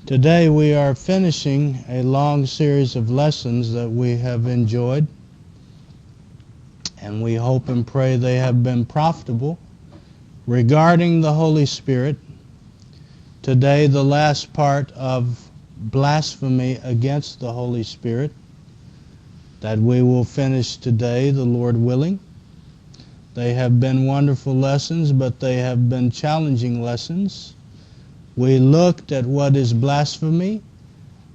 Today we are finishing a long series of lessons that we have enjoyed, and we hope and pray they have been profitable regarding the Holy Spirit. Today, the last part of blasphemy against the Holy Spirit that we will finish today, the Lord willing. They have been wonderful lessons, but they have been challenging lessons. We looked at what is blasphemy.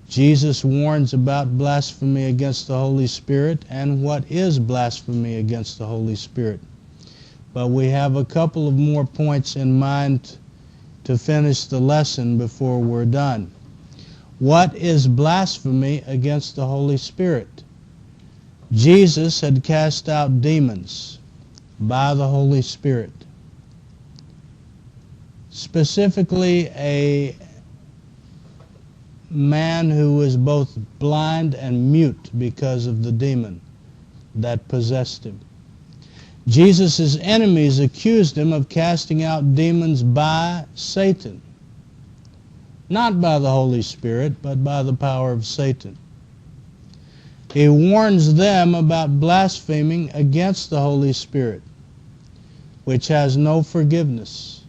Jesus warns about blasphemy against the Holy Spirit and what is blasphemy against the Holy Spirit. But we have a couple of more points in mind to finish the lesson before we're done. What is blasphemy against the Holy Spirit? Jesus had cast out demons by the Holy Spirit. Specifically, a man who was both blind and mute because of the demon that possessed him. Jesus' enemies accused him of casting out demons by Satan. Not by the Holy Spirit, but by the power of Satan. He warns them about blaspheming against the Holy Spirit, which has no forgiveness.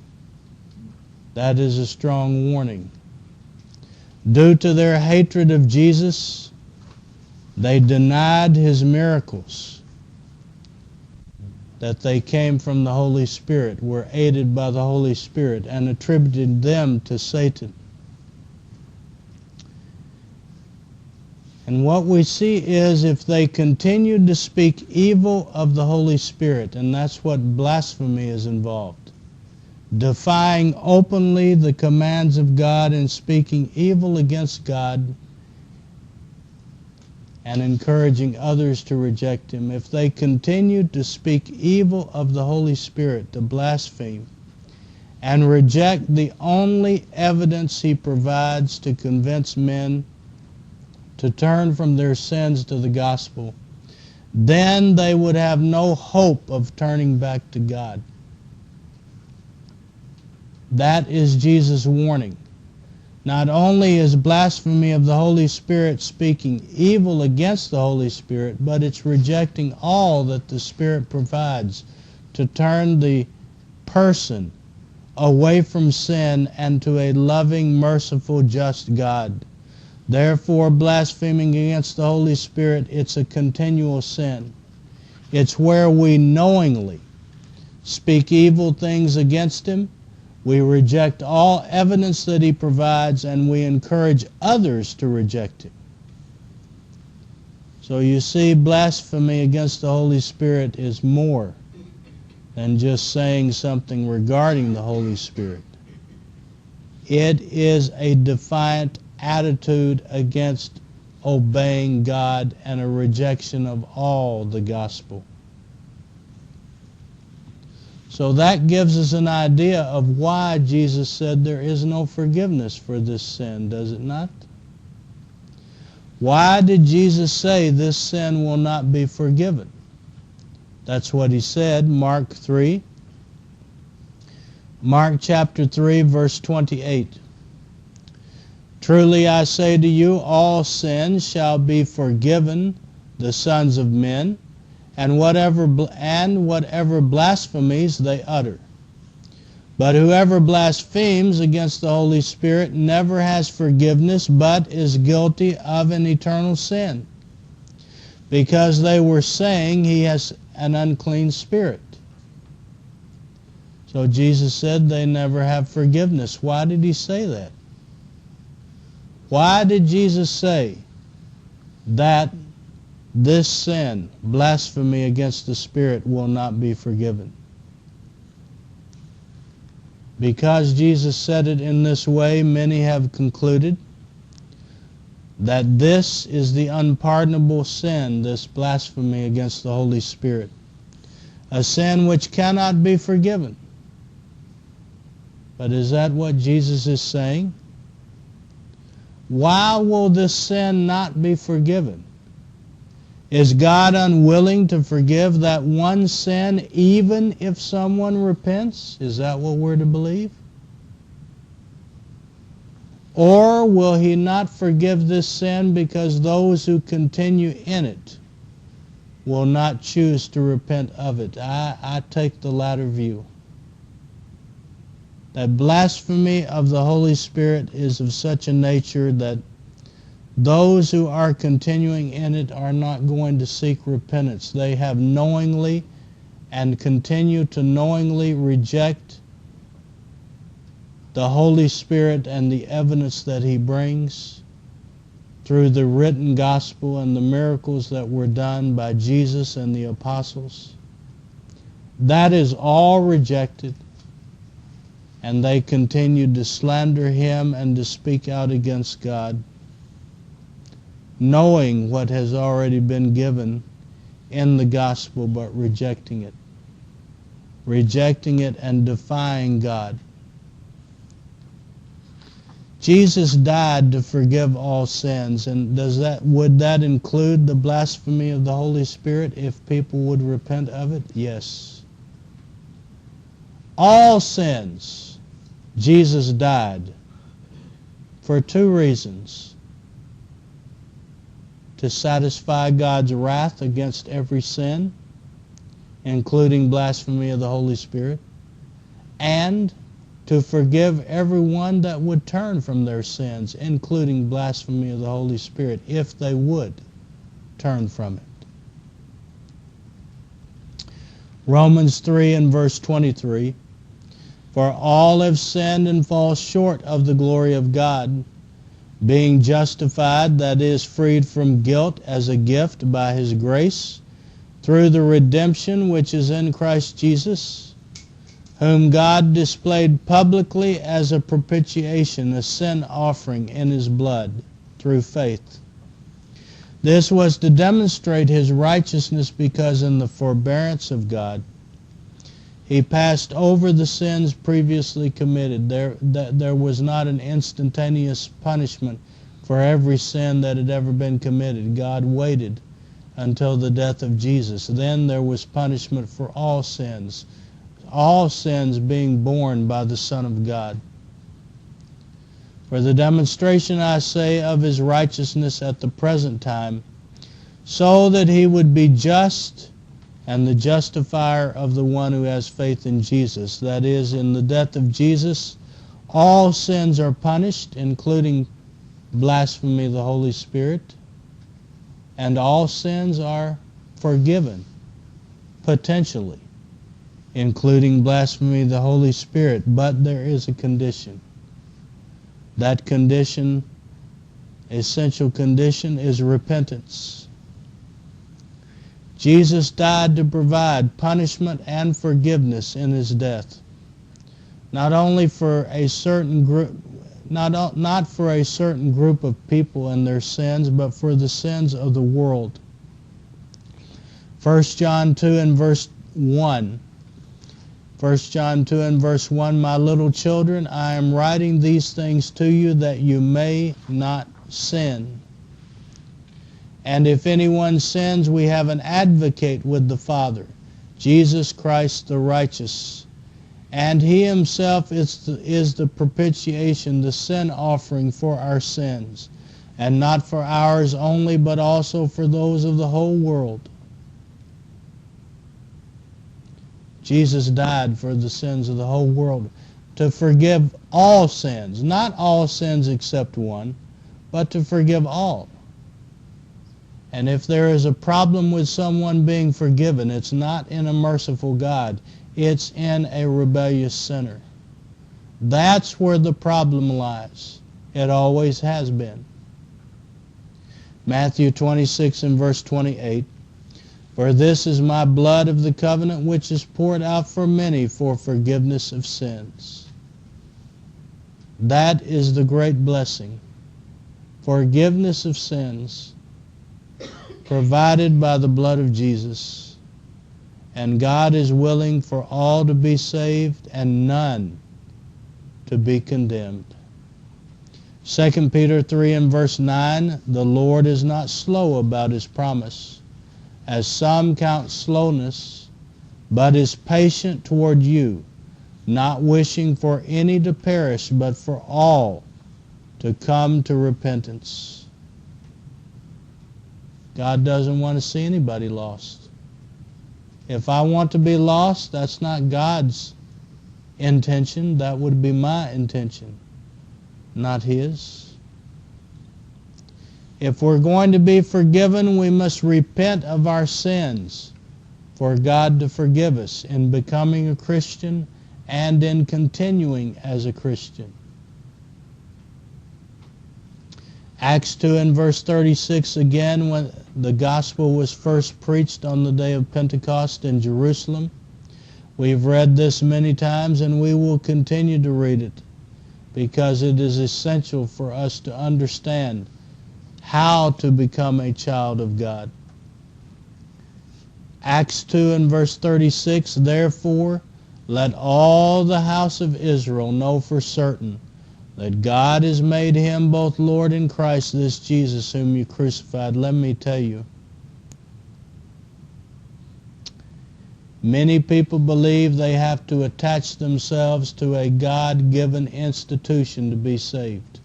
That is a strong warning. Due to their hatred of Jesus, they denied his miracles, that they came from the Holy Spirit, were aided by the Holy Spirit, and attributed them to Satan. And what we see is if they continued to speak evil of the Holy Spirit, and that's what blasphemy is involved, defying openly the commands of God and speaking evil against God and encouraging others to reject him. If they continued to speak evil of the Holy Spirit, to blaspheme, and reject the only evidence he provides to convince men to turn from their sins to the gospel, then they would have no hope of turning back to God. That is Jesus' warning. Not only is blasphemy of the Holy Spirit speaking evil against the Holy Spirit, but it's rejecting all that the Spirit provides to turn the person away from sin and to a loving, merciful, just God. Therefore, blaspheming against the Holy Spirit, it's a continual sin. It's where we knowingly speak evil things against him. We reject all evidence that he provides, and we encourage others to reject him. So you see, blasphemy against the Holy Spirit is more than just saying something regarding the Holy Spirit. It is a defiant attitude against obeying God and a rejection of all the gospel. So that gives us an idea of why Jesus said there is no forgiveness for this sin, does it not? Why did Jesus say this sin will not be forgiven? That's what he said, Mark 3. Mark chapter 3, verse 28. Truly I say to you, all sins shall be forgiven the sons of men, and whatever blasphemies they utter. But whoever blasphemes against the Holy Spirit never has forgiveness, but is guilty of an eternal sin, because they were saying he has an unclean spirit. So Jesus said they never have forgiveness. Why did he say that? Why did Jesus say that this sin, blasphemy against the Spirit, will not be forgiven? Because Jesus said it in this way, many have concluded that this is the unpardonable sin, this blasphemy against the Holy Spirit, a sin which cannot be forgiven. But is that what Jesus is saying? Why will this sin not be forgiven? Is God unwilling to forgive that one sin even if someone repents? Is that what we're to believe? Or will he not forgive this sin because those who continue in it will not choose to repent of it? I take the latter view. That blasphemy of the Holy Spirit is of such a nature that those who are continuing in it are not going to seek repentance. They have knowingly and continue to knowingly reject the Holy Spirit and the evidence that He brings through the written gospel and the miracles that were done by Jesus and the apostles. That is all rejected, and they continue to slander Him and to speak out against God, knowing what has already been given in the gospel, but rejecting it. Rejecting it and defying God. Jesus died to forgive all sins, and would that include the blasphemy of the Holy Spirit if people would repent of it? Yes. All sins, Jesus died for two reasons: to satisfy God's wrath against every sin, including blasphemy of the Holy Spirit, and to forgive everyone that would turn from their sins, including blasphemy of the Holy Spirit, if they would turn from it. Romans 3 and verse 23, "For all have sinned and fall short of the glory of God, being justified, that is, freed from guilt as a gift by His grace, through the redemption which is in Christ Jesus, whom God displayed publicly as a propitiation, a sin offering in His blood, through faith. This was to demonstrate His righteousness, because in the forbearance of God He passed over the sins previously committed. There was not an instantaneous punishment for every sin that had ever been committed. God waited until the death of Jesus. Then there was punishment for all sins being borne by the Son of God. For the demonstration, I say, of His righteousness at the present time, so that He would be just and the justifier of the one who has faith in Jesus. That is, in the death of Jesus, all sins are punished, including blasphemy of the Holy Spirit, and all sins are forgiven, potentially, including blasphemy of the Holy Spirit. But there is a condition. That condition, essential condition, is repentance. Jesus died to provide punishment and forgiveness in His death, not only for a certain group, not for a certain group of people and their sins, but for the sins of the world. 1 John 2 and verse 1. 1 John 2 and verse 1, "My little children, I am writing these things to you that you may not sin. And if anyone sins, we have an advocate with the Father, Jesus Christ the righteous. And He Himself is the propitiation, the sin offering for our sins, and not for ours only, but also for those of the whole world." Jesus died for the sins of the whole world, to forgive all sins, not all sins except one, but to forgive all. And if there is a problem with someone being forgiven, it's not in a merciful God, it's in a rebellious sinner. That's where the problem lies. It always has been. Matthew 26 and verse 28, "For this is my blood of the covenant, which is poured out for many for forgiveness of sins." That is the great blessing. Forgiveness of sins provided by the blood of Jesus. And God is willing for all to be saved and none to be condemned. 2 Peter 3 and verse 9, "The Lord is not slow about His promise, as some count slowness, but is patient toward you, not wishing for any to perish, but for all to come to repentance. God doesn't want to see anybody lost. If I want to be lost, that's not God's intention. That would be my intention, not His. If we're going to be forgiven, we must repent of our sins for God to forgive us in becoming a Christian and in continuing as a Christian. Acts 2 and verse 36 again, when the gospel was first preached on the day of Pentecost in Jerusalem. We've read this many times and we will continue to read it because it is essential for us to understand how to become a child of God. Acts 2 and verse 36, therefore, let all the house of Israel know for certain that God has made Him both Lord and Christ, this Jesus whom you crucified. Let me tell you, many people believe they have to attach themselves to a God-given institution to be saved.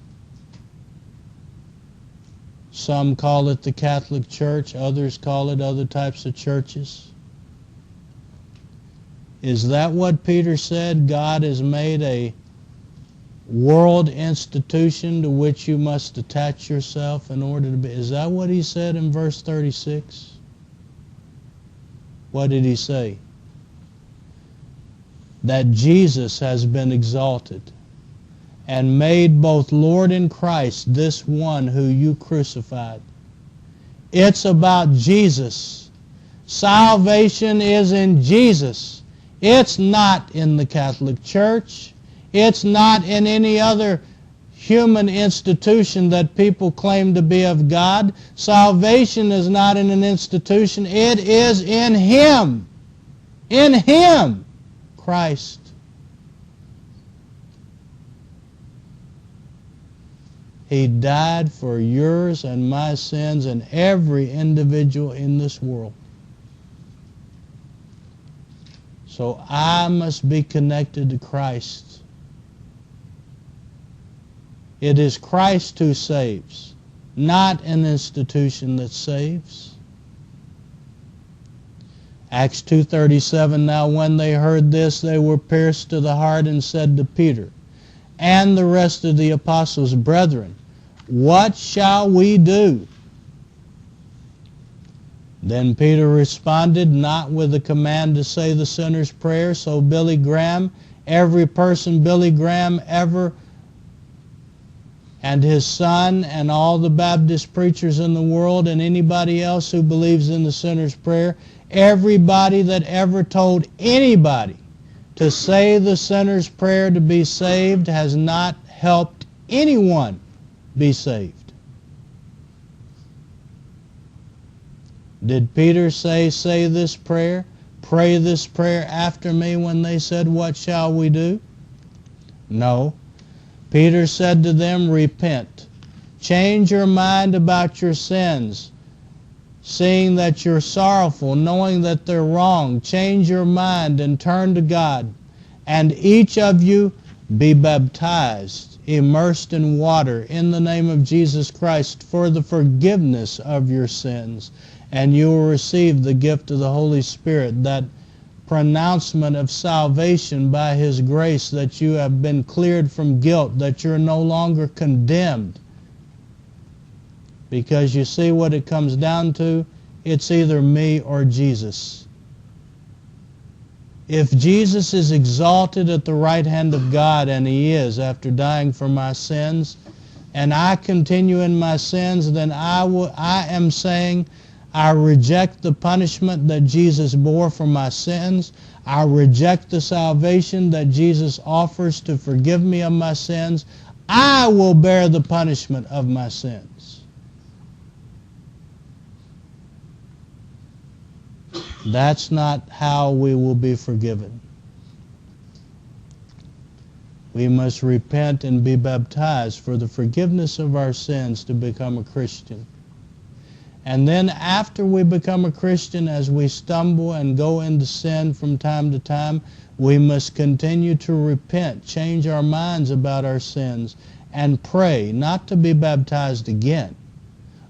Some call it the Catholic Church, others call it other types of churches. Is that what Peter said? God has made a world institution to which you must attach yourself in order to be. Is that what he said in verse 36? What did he say? That Jesus has been exalted and made both Lord and Christ, this one who you crucified. It's about Jesus. Salvation is in Jesus. It's not in the Catholic Church. It's not in any other human institution that people claim to be of God. Salvation is not in an institution. It is in Him. In Him, Christ. He died for yours and my sins and every individual in this world. So I must be connected to Christ. It is Christ who saves, not an institution that saves. Acts 2:37, now when they heard this, they were pierced to the heart and said to Peter and the rest of the apostles, brethren, what shall we do? Then Peter responded, not with a command to say the sinner's prayer. So Billy Graham, every person Billy Graham ever, and his son, and all the Baptist preachers in the world, and anybody else who believes in the sinner's prayer, everybody that ever told anybody to say the sinner's prayer to be saved has not helped anyone be saved. Did Peter say this prayer, pray this prayer after me when they said, what shall we do? No. Peter said to them, repent. Change your mind about your sins, seeing that you're sorrowful, knowing that they're wrong. Change your mind and turn to God. And each of you be baptized, immersed in water, in the name of Jesus Christ for the forgiveness of your sins. And you will receive the gift of the Holy Spirit, that pronouncement of salvation by His grace, that you have been cleared from guilt, that you're no longer condemned. Because you see what it comes down to? It's either me or Jesus. If Jesus is exalted at the right hand of God, and He is after dying for my sins, and I continue in my sins, then I am saying, I reject the punishment that Jesus bore for my sins. I reject the salvation that Jesus offers to forgive me of my sins. I will bear the punishment of my sins. That's not how we will be forgiven. We must repent and be baptized for the forgiveness of our sins to become a Christian. And then after we become a Christian, as we stumble and go into sin from time to time, we must continue to repent, change our minds about our sins, and pray, not to be baptized again,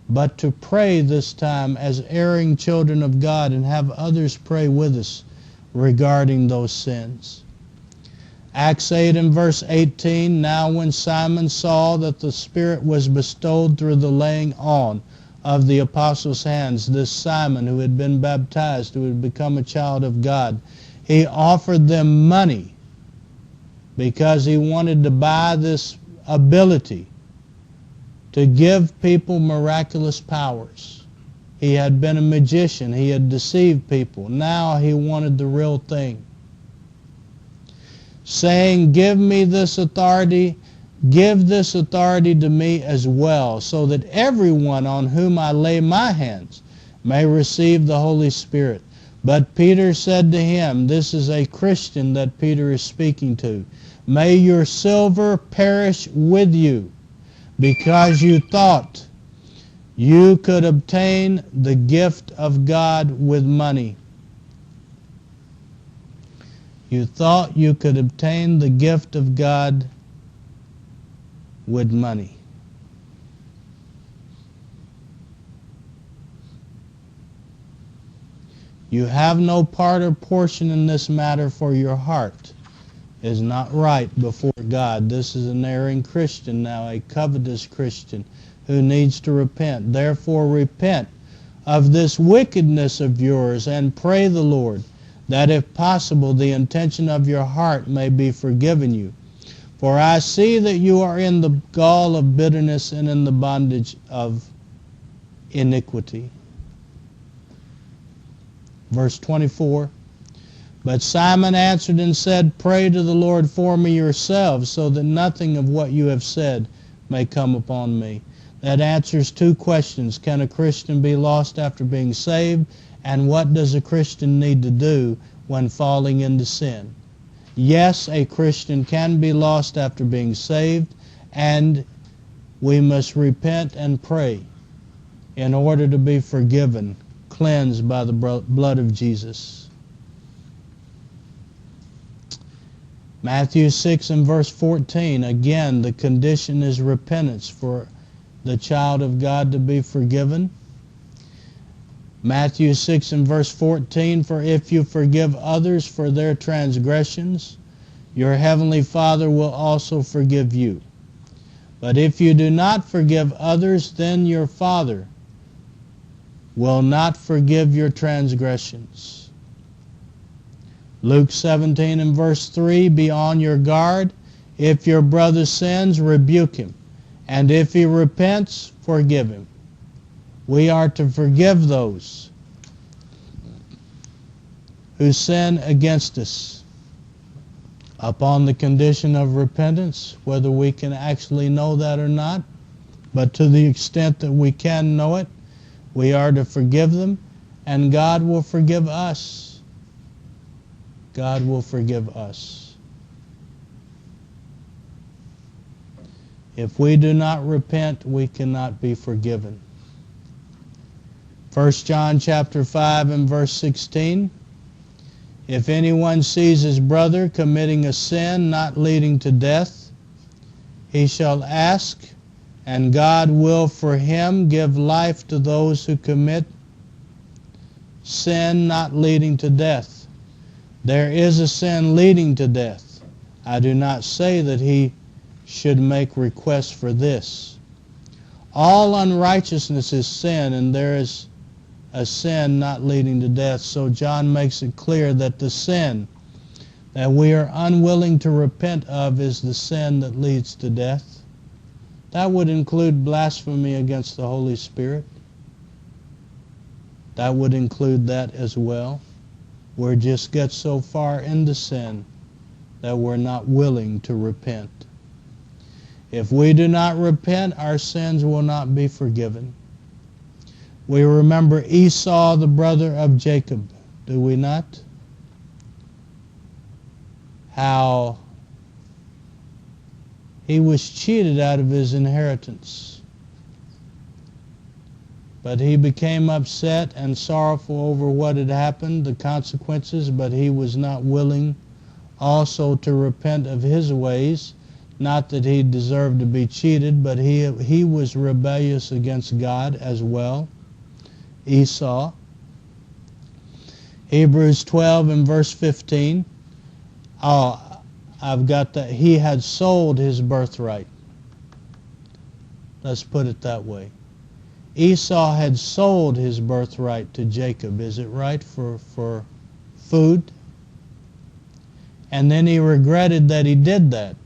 but to pray this time as erring children of God and have others pray with us regarding those sins. Acts 8 and verse 18, now when Simon saw that the Spirit was bestowed through the laying on of the apostles' hands, this Simon who had been baptized, who had become a child of God, he offered them money because he wanted to buy this ability to give people miraculous powers. He had been a magician. He had deceived people. Now he wanted the real thing. Saying, give me this authority, give this authority to me as well, so that everyone on whom I lay my hands may receive the Holy Spirit. But Peter said to him, this is a Christian that Peter is speaking to, may your silver perish with you, because you thought you could obtain the gift of God with money. You thought you could obtain the gift of God with money. You have no part or portion in this matter, for your heart is not right before God. This is an erring Christian now, a covetous Christian who needs to repent. Therefore repent of this wickedness of yours and pray the Lord that if possible the intention of your heart may be forgiven you. For I see that you are in the gall of bitterness and in the bondage of iniquity. Verse 24, but Simon answered and said, pray to the Lord for me yourselves, so that nothing of what you have said may come upon me. That answers two questions. Can a Christian be lost after being saved? And what does a Christian need to do when falling into sin? Yes, a Christian can be lost after being saved, and we must repent and pray in order to be forgiven, cleansed by the blood of Jesus. Matthew 6 and verse 14, again, the condition is repentance for the child of God to be forgiven. Matthew 6 and verse 14, for if you forgive others for their transgressions, your heavenly Father will also forgive you. But if you do not forgive others, then your Father will not forgive your transgressions. Luke 17 and verse 3, be on your guard. If your brother sins, rebuke him. And if he repents, forgive him. We are to forgive those who sin against us upon the condition of repentance, whether we can actually know that or not. But to the extent that we can know it, we are to forgive them, and God will forgive us. God will forgive us. If we do not repent, we cannot be forgiven. 1 John chapter 5 and verse 16, if anyone sees his brother committing a sin not leading to death, he shall ask, and God will for him give life to those who commit sin not leading to death. There is a sin leading to death. I do not say that he should make request for this. All unrighteousness is sin, and there is a sin not leading to death. So John makes it clear that the sin that we are unwilling to repent of is the sin that leads to death. That would include blasphemy against the Holy Spirit. That would include that as well. We just get so far into sin that we're not willing to repent. If we do not repent, our sins will not be forgiven. We remember Esau, the brother of Jacob, do we not? How he was cheated out of his inheritance. But he became upset and sorrowful over what had happened, the consequences, but he was not willing also to repent of his ways. Not that he deserved to be cheated, but he was rebellious against God as well. Esau. Hebrews 12 and verse 15. I've got that. He had sold his birthright. Let's put it that way. Esau had sold his birthright to Jacob, is it right, for food? And then he regretted that he did that.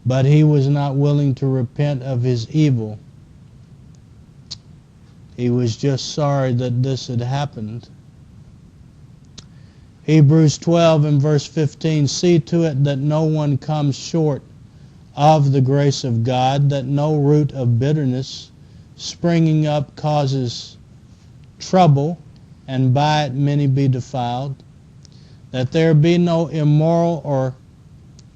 But he was not willing to repent of his evil. He was just sorry that this had happened. Hebrews 12 and verse 15, see to it that no one comes short of the grace of God, that no root of bitterness springing up causes trouble, and by it many be defiled, that there be no immoral or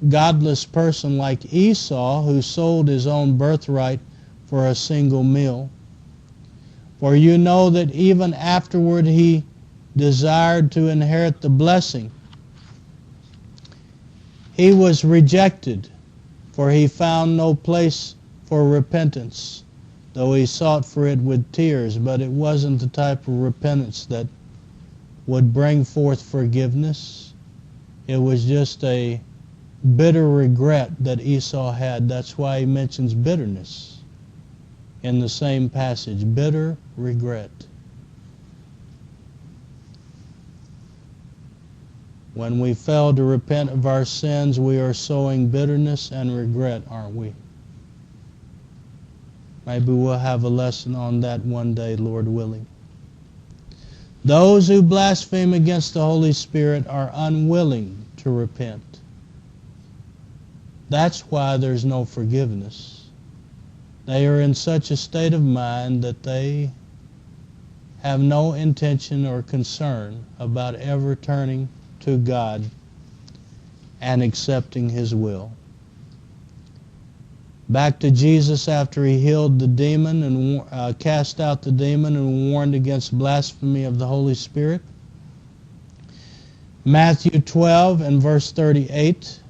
godless person like Esau, who sold his own birthright for a single meal. For you know that even afterward he desired to inherit the blessing. He was rejected, for he found no place for repentance, though he sought for it with tears. But it wasn't the type of repentance that would bring forth forgiveness. It was just a bitter regret that Esau had. That's why he mentions bitterness in the same passage. Bitter regret. When we fail to repent of our sins, we are sowing bitterness and regret, aren't we? Maybe we'll have a lesson on that one day, Lord willing. Those who blaspheme against the Holy Spirit are unwilling to repent. That's why there's no forgiveness. They are in such a state of mind that they have no intention or concern about ever turning to God and accepting His will. Back to Jesus after He healed the demon and cast out the demon and warned against blasphemy of the Holy Spirit. Matthew 12 and verse 38.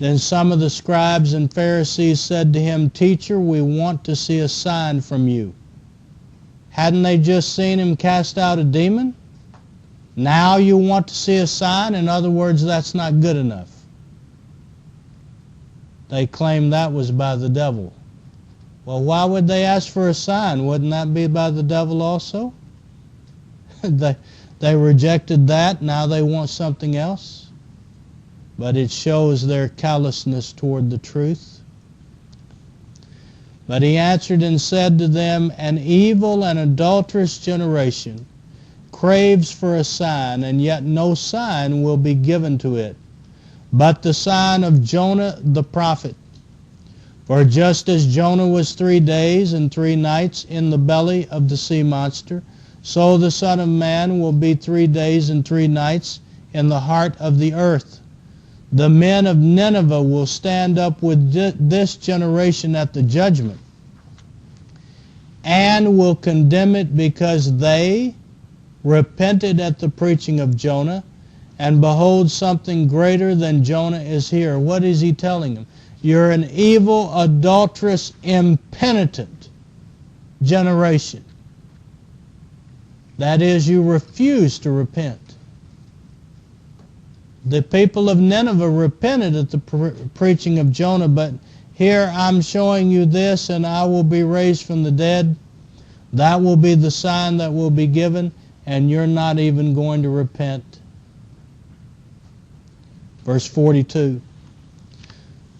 Then some of the scribes and Pharisees said to Him, Teacher, we want to see a sign from you. Hadn't they just seen Him cast out a demon? Now you want to see a sign? In other words, that's not good enough. They claimed that was by the devil. Well, why would they ask for a sign? Wouldn't that be by the devil also? They rejected that. Now they want something else. But it shows their callousness toward the truth. But He answered and said to them, An evil and adulterous generation craves for a sign, and yet no sign will be given to it, but the sign of Jonah the prophet. For just as Jonah was 3 days and 3 nights in the belly of the sea monster, so the Son of Man will be 3 days and 3 nights in the heart of the earth. The men of Nineveh will stand up with this generation at the judgment, and will condemn it because they repented at the preaching of Jonah, and behold, something greater than Jonah is here. What is He telling them? You're an evil, adulterous, impenitent generation. That is, you refuse to repent. The people of Nineveh repented at the preaching of Jonah, but here I'm showing you this, and I will be raised from the dead. That will be the sign that will be given, and you're not even going to repent. Verse 42.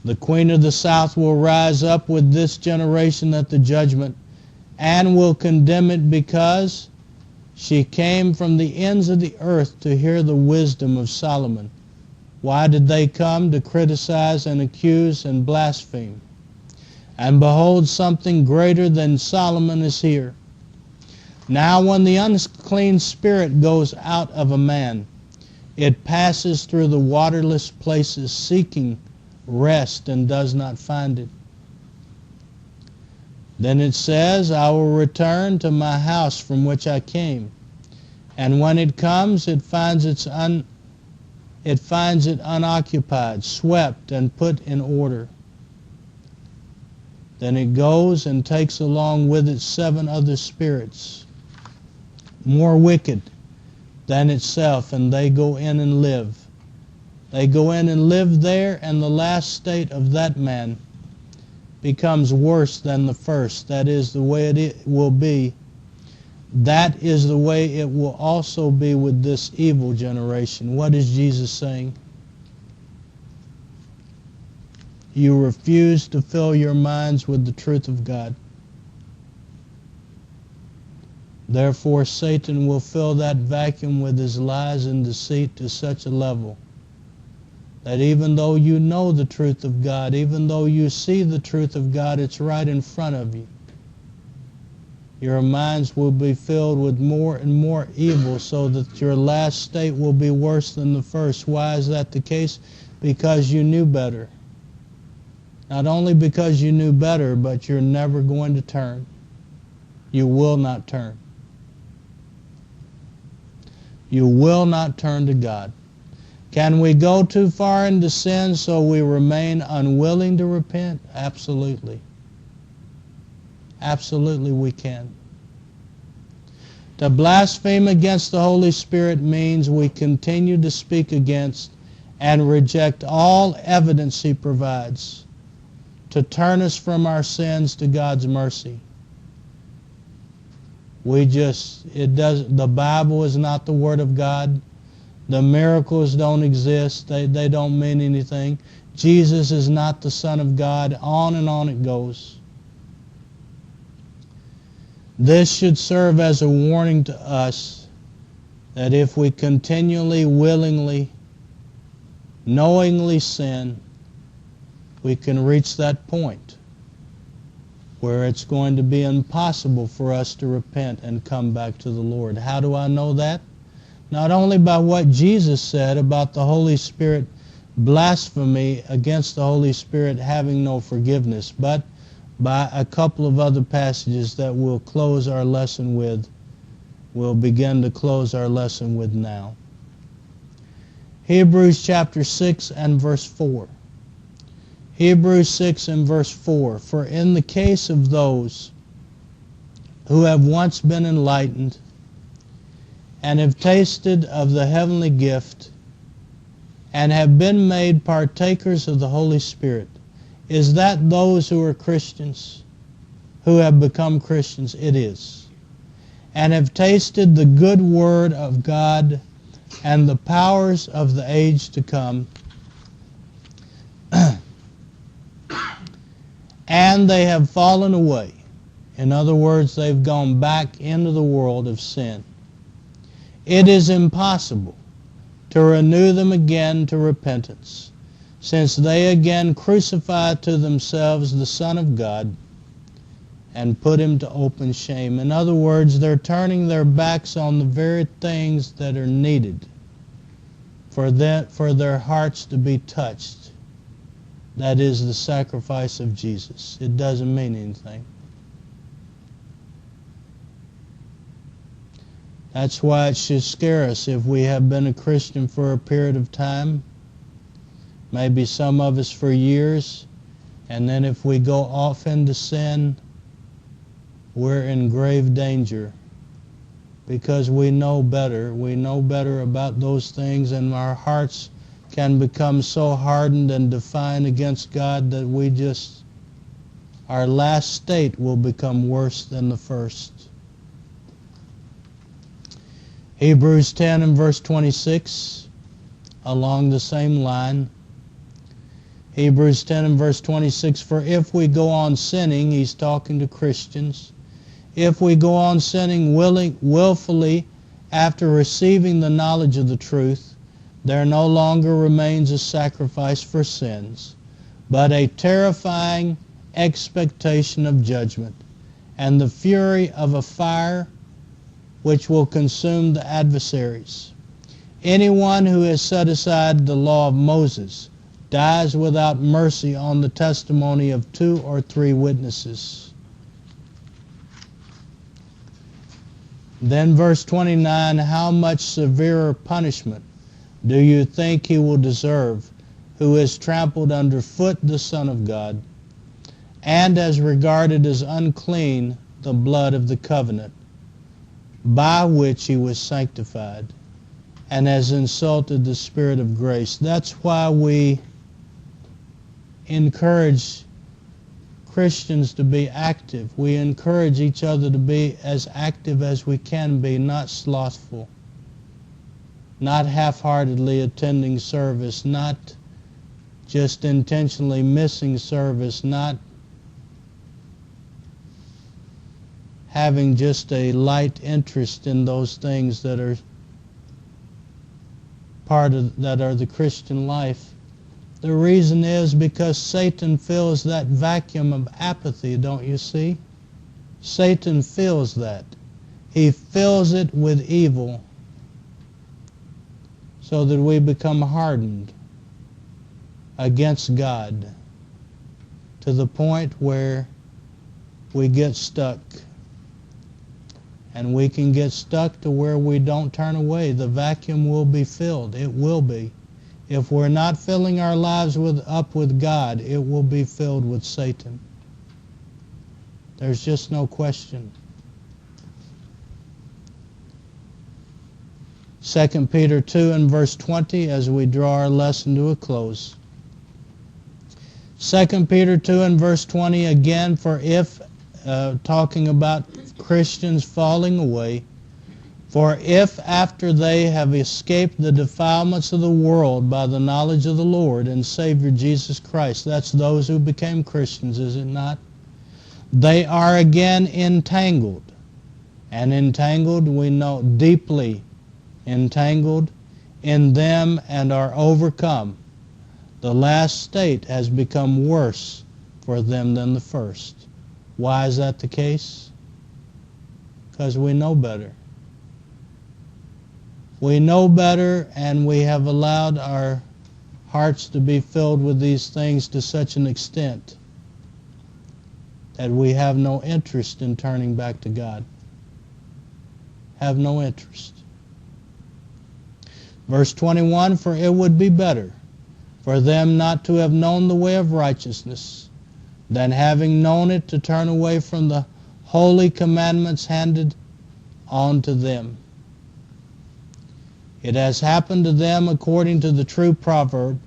The queen of the south will rise up with this generation at the judgment, and will condemn it because she came from the ends of the earth to hear the wisdom of Solomon. Why did they come? To criticize and accuse and blaspheme. And behold, something greater than Solomon is here. Now when the unclean spirit goes out of a man, it passes through the waterless places seeking rest and does not find it. Then it says, I will return to my house from which I came. And when it comes, it finds it unoccupied, swept, and put in order. Then it goes and takes along with it 7 other spirits, more wicked than itself, and they go in and live. They go in and live there, and the last state of that man becomes worse than the first. That is the way it will be. That is the way it will also be with this evil generation. What is Jesus saying? You refuse to fill your minds with the truth of God. Therefore, Satan will fill that vacuum with his lies and deceit to such a level that even though you know the truth of God, even though you see the truth of God, it's right in front of you. Your minds will be filled with more and more evil so that your last state will be worse than the first. Why is that the case? Because you knew better. Not only because you knew better, but you're never going to turn. You will not turn. You will not turn to God. Can we go too far into sin so we remain unwilling to repent? Absolutely. Absolutely we can. To blaspheme against the Holy Spirit means we continue to speak against and reject all evidence He provides to turn us from our sins to God's mercy. The Bible is not the Word of God. The miracles don't exist. They don't mean anything. Jesus is not the Son of God. On and on it goes. This should serve as a warning to us that if we continually, willingly, knowingly sin, we can reach that point where it's going to be impossible for us to repent and come back to the Lord. How do I know that? Not only by what Jesus said about the Holy Spirit, blasphemy against the Holy Spirit having no forgiveness, but by a couple of other passages that we'll close our lesson with. We'll begin to close our lesson with now. Hebrews chapter 6 and verse 4. Hebrews 6 and verse 4. For in the case of those who have once been enlightened and have tasted of the heavenly gift and have been made partakers of the Holy Spirit, is that those who are Christians, who have become Christians? It is. And have tasted the good word of God and the powers of the age to come, and they have fallen away. In other words, they've gone back into the world of sin. It is impossible to renew them again to repentance, since they again crucify to themselves the Son of God and put Him to open shame. In other words, they're turning their backs on the very things that are needed for their hearts to be touched. That is the sacrifice of Jesus. It doesn't mean anything. That's why it should scare us if we have been a Christian for a period of time, maybe some of us for years, and then if we go off into sin, we're in grave danger because we know better. We know better about those things, and our hearts can become so hardened and defiant against God that our last state will become worse than the first. Hebrews 10 and verse 26, along the same line. Hebrews 10 and verse 26, for if we go on sinning, he's talking to Christians, if we go on sinning willfully after receiving the knowledge of the truth, there no longer remains a sacrifice for sins, but a terrifying expectation of judgment and the fury of a fire which will consume the adversaries. Anyone who has set aside the law of Moses dies without mercy on the testimony of 2 or 3 witnesses. Then verse 29, how much severer punishment do you think he will deserve, who has trampled underfoot the Son of God, and has regarded as unclean the blood of the covenant, by which he was sanctified, and has insulted the Spirit of grace. That's why we encourage Christians to be active. We encourage each other to be as active as we can be, not slothful, not half-heartedly attending service, not just intentionally missing service, not having just a light interest in those things that are that are the Christian life. The reason is because Satan fills that vacuum of apathy, don't you see? Satan fills that. He fills it with evil so that we become hardened against God to the point where we get stuck. And we can get stuck to where we don't turn away. The vacuum will be filled. It will be. If we're not filling our lives up with God, it will be filled with Satan. There's just no question. 2 Peter 2 and verse 20 as we draw our lesson to a close. 2 Peter 2 and verse 20 again, for if, talking about Christians falling away, for if after they have escaped the defilements of the world by the knowledge of the Lord and Savior Jesus Christ, that's those who became Christians, is it not? They are again entangled. And entangled, we know, deeply entangled in them and are overcome. The last state has become worse for them than the first. Why is that the case? Because we know better. We know better, and we have allowed our hearts to be filled with these things to such an extent that we have no interest in turning back to God. Have no interest. Verse 21, for it would be better for them not to have known the way of righteousness than having known it to turn away from the holy commandments handed on to them. It has happened to them according to the true proverb,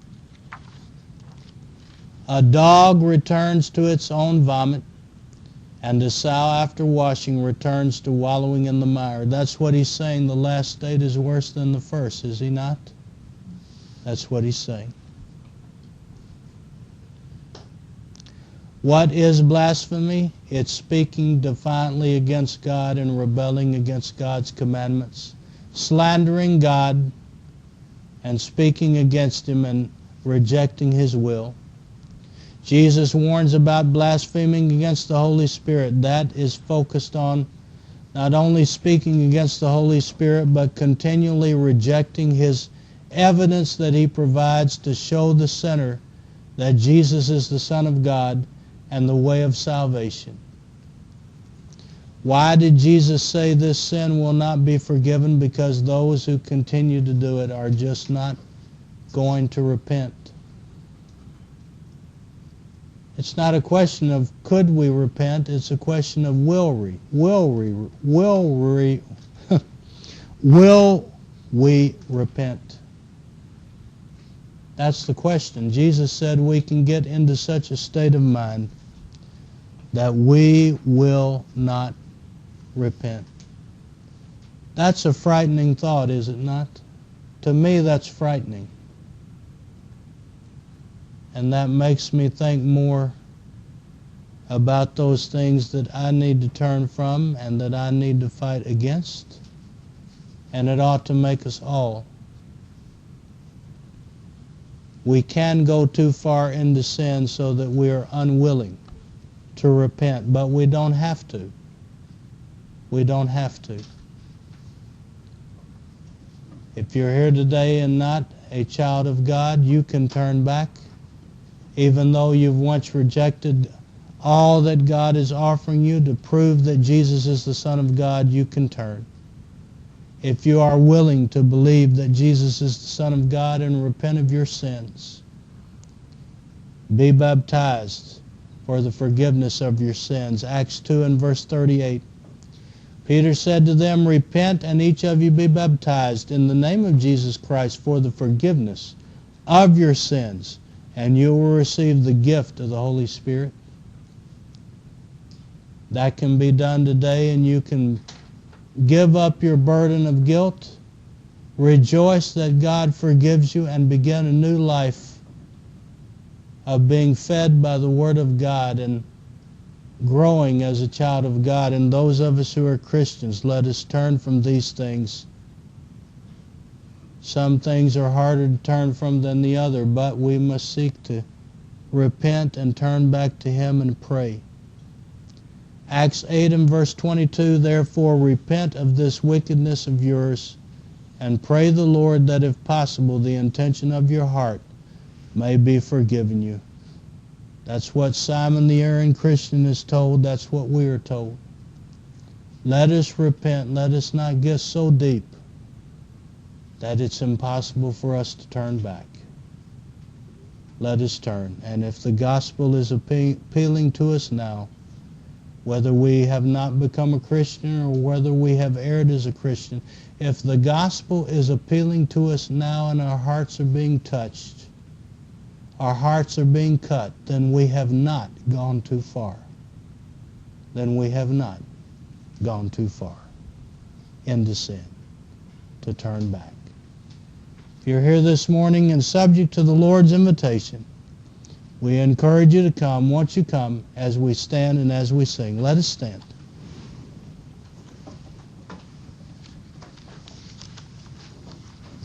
a dog returns to its own vomit, and a sow after washing returns to wallowing in the mire. That's what he's saying. The last state is worse than the first, is he not? That's what he's saying. What is blasphemy? It's speaking defiantly against God and rebelling against God's commandments, slandering God and speaking against Him and rejecting His will. Jesus warns about blaspheming against the Holy Spirit. That is focused on not only speaking against the Holy Spirit, but continually rejecting His evidence that He provides to show the sinner that Jesus is the Son of God and the way of salvation. Why did Jesus say this sin will not be forgiven? Because those who continue to do it are just not going to repent. It's not a question of could we repent, it's a question of will we repent? That's the question. Jesus said we can get into such a state of mind that we will not repent. That's a frightening thought, is it not? To me, that's frightening. And that makes me think more about those things that I need to turn from and that I need to fight against. And it ought to make us all. We can go too far into sin so that we are unwilling to repent, but we don't have to. We don't have to. If you're here today and not a child of God, you can turn back. Even though you've once rejected all that God is offering you to prove that Jesus is the Son of God, you can turn. if you are willing to believe that Jesus is the Son of God and repent of your sins. Be baptized for the forgiveness of your sins. Acts 2 and verse 38. Peter said to them, repent and each of you be baptized in the name of Jesus Christ for the forgiveness of your sins, and you will receive the gift of the Holy Spirit. That can be done today, and you can give up your burden of guilt, rejoice that God forgives you, and begin a new life of being fed by the Word of God and growing as a child of God. And those of us who are Christians, let us turn from these things. Some things are harder to turn from than the other, but we must seek to repent and turn back to Him and pray. Acts 8 and verse 22, therefore repent of this wickedness of yours and pray the Lord that if possible the intention of your heart may be forgiven you. That's what Simon the erring Christian is told. That's what we are told. Let us repent. Let us not get so deep that it's impossible for us to turn back. Let us turn. And if the gospel is appealing to us now, whether we have not become a Christian or whether we have erred as a Christian, if the gospel is appealing to us now and our hearts are being touched, our hearts are being cut, then we have not gone too far. Then we have not gone too far into sin to turn back. If you're here this morning and subject to the Lord's invitation, we encourage you to come. Won't you come as we stand and as we sing? Let us stand.